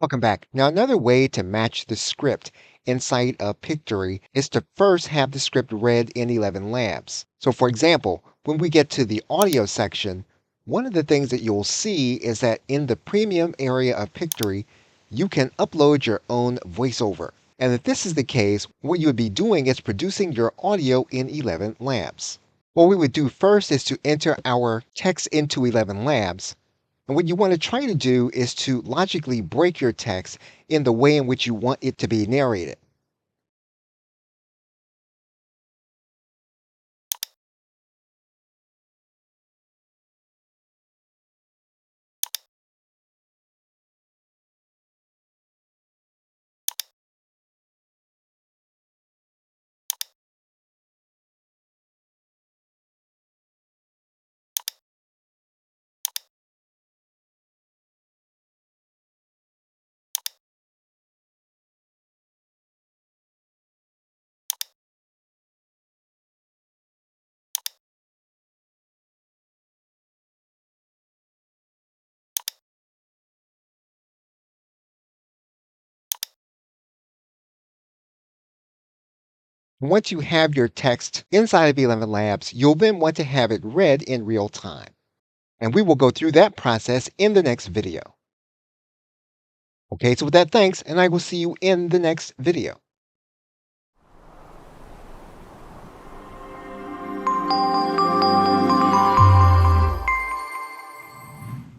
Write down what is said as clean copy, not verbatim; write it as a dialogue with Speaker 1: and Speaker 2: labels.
Speaker 1: Welcome back. Now, another way to match the script inside of Pictory is to first have the script read in 11 Labs. So, for example, when we get to the audio section, one of the things that you'll see is that in the premium area of Pictory, you can upload your own voiceover. And if this is the case, what you would be doing is producing your audio in 11 Labs. What we would do first is to enter our text into 11 Labs. And what you want to try to do is to logically break your text in the way in which you want it to be narrated. Once you have your text inside of 11 Labs, you'll then want to have it read in real time. And we will go through that process in the next video. Okay, so with that, thanks, and I will see you in the next video.